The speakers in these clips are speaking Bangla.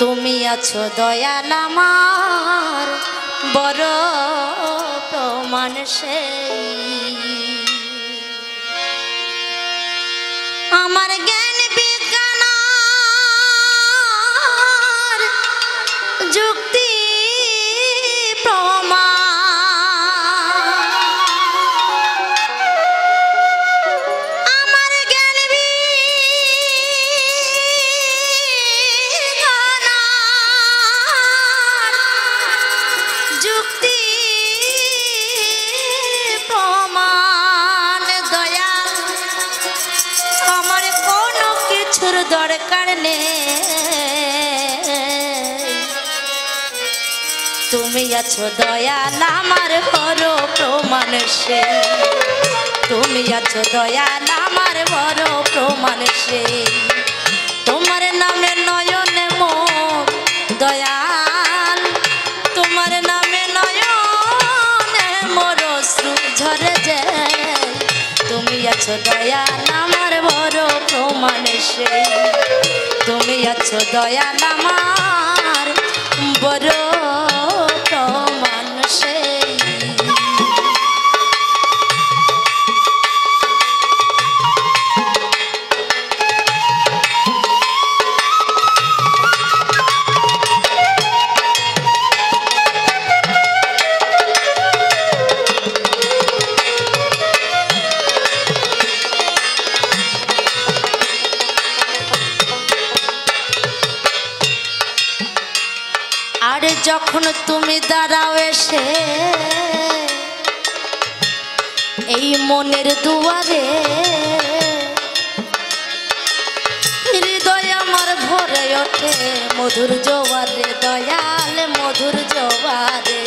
তুমি আছো দয়াল আমার বড় প্রমাণ সেই আমার জ্ঞান বিজ্ঞান যুক্তি দরকার নেই তুমি আছো দয়াল আমার বড় প্রমাণ সেই তুমি আছো দয়াল আমার বড় প্রমাণ সেই তোমার নামে নয়নে মোর দয়াল তোমার নামে নয়নে মোর অশ্রু ঝরে যায় তুমি আছো দয়াল আমার বড় প্রমাণ সেই তুমি আছো দয়াল আমার বড় প্রমাণ সেই যখন তুমি দাঁড়াও এসে এই মনের দুয়ারে হৃদয় আমার ভরে ওঠে মধুর জোয়ারে দয়াল মধুর জোয়ারে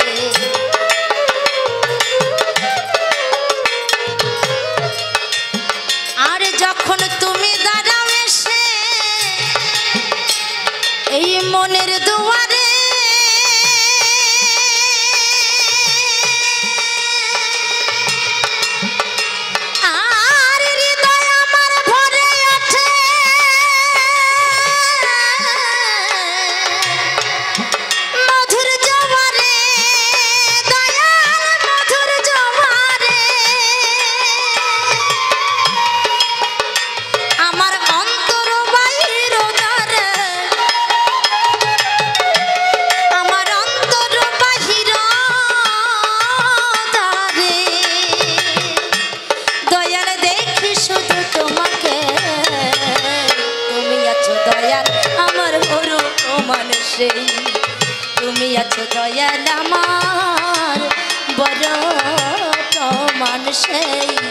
আর যখন তুমি দাঁড়াও এসে এই মনের দুয়ারে তুমি আছো দয়াল আমার বড় প্রমাণ সেই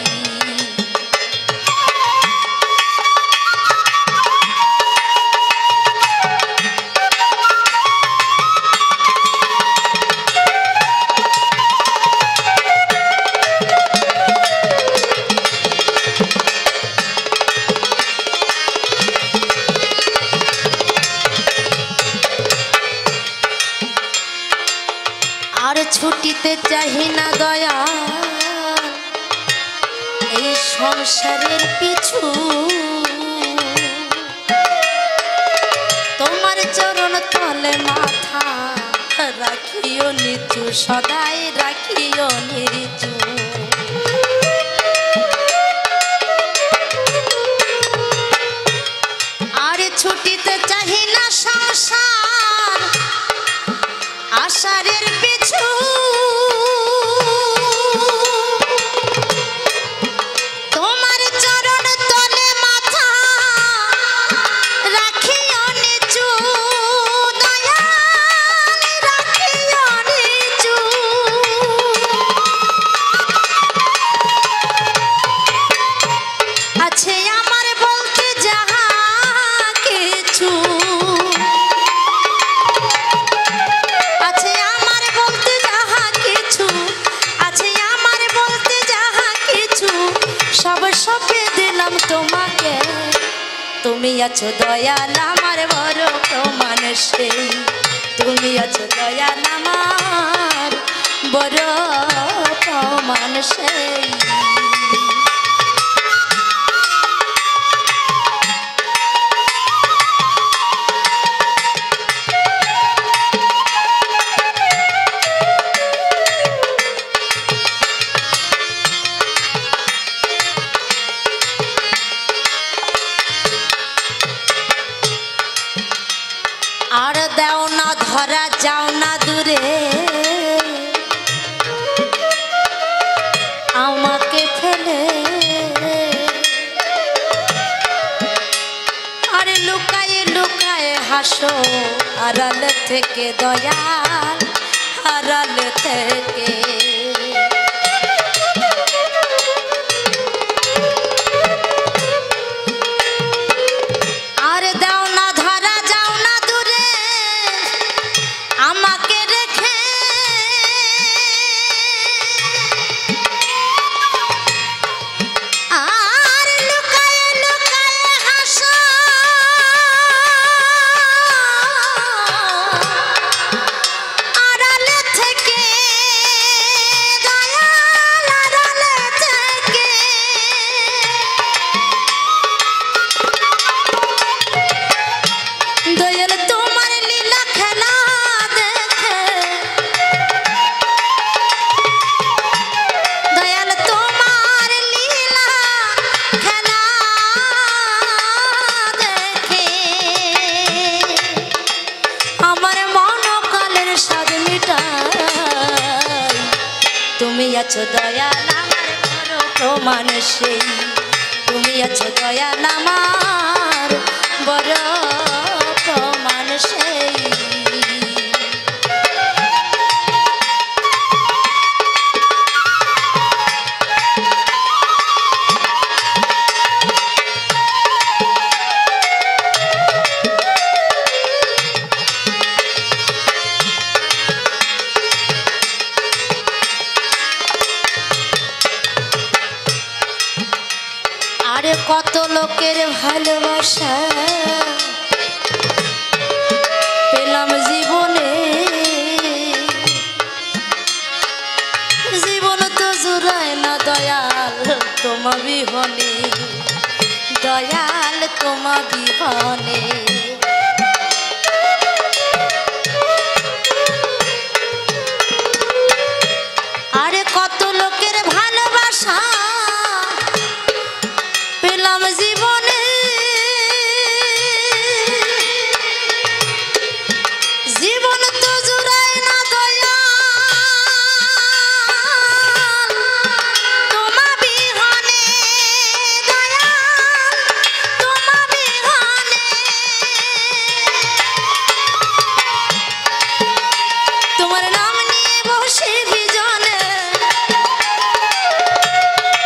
ছুটিতে চাহি না দয়া এই সংসারের পিছু তোমার চরণ তলে মাথা রাখিও নিচু সদাই রাখিও নিচু আর ছুটিতে চাহি না সংসার আষাঢ়ের পিছু তোমার চরণ তলে মাথা রাখিও নিচু দয়াল রাখিও নিচু আছে আমার বলতে যাহা কিছু তোমাকে তুমি আছো দয়াল আমার বড় প্রমাণ সেই তুমি আছো দয়াল আমার বড় প্রমাণ সেই ধরা যাও না দূরে আমাকে ফেলে আরে লুকায়ে লুকায়ে হাসো আড়াল থেকে দয়াল আড়াল থেকে তুমি আছো দয়াল আমার বড় প্রমাণ সেই তুমি আছো দয়াল আমার বড় প্রমাণ সেই কত লোকের ভালোবাসা পেলাম জীবনে জীবন তো জুড়ায় না দয়াল তোমা বিহনে দয়াল তোমা বিহনে আরে কত লোকের ভালোবাসা জীবনে জীবন তো জুড়ায় না দয়াল তোমা বিহনে দয়াল তোমা বিহনে তোমার নাম নিয়ে বসে বিজনে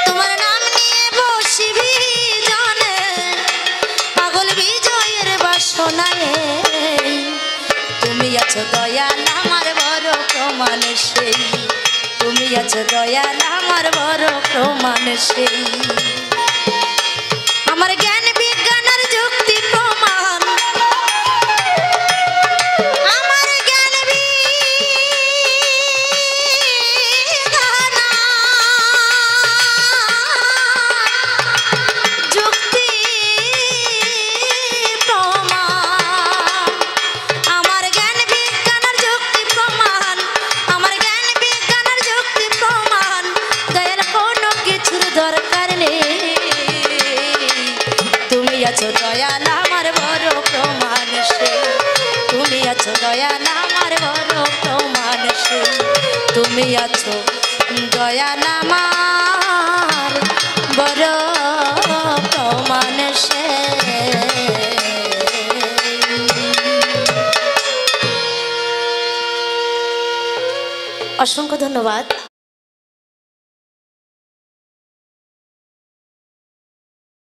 তোমার নাম নিয়ে বসবি তুমি আছো দয়াল আমার বড় প্রমাণ সেই তুমি আছো দয়াল আমার বড় প্রমাণ সেই আমার জ্ঞান বিজ্ঞানের যুক্তি প্রমাণ আমার জ্ঞান যুক্তি আছো দয়াল আমার বড় প্রমাণ সেই তুমি আছো দয়াল আমার বড় প্রমাণ সেই তুমি আছো দয়াল আমার বড় প্রমাণ সেই অসংখ্য ধন্যবাদ।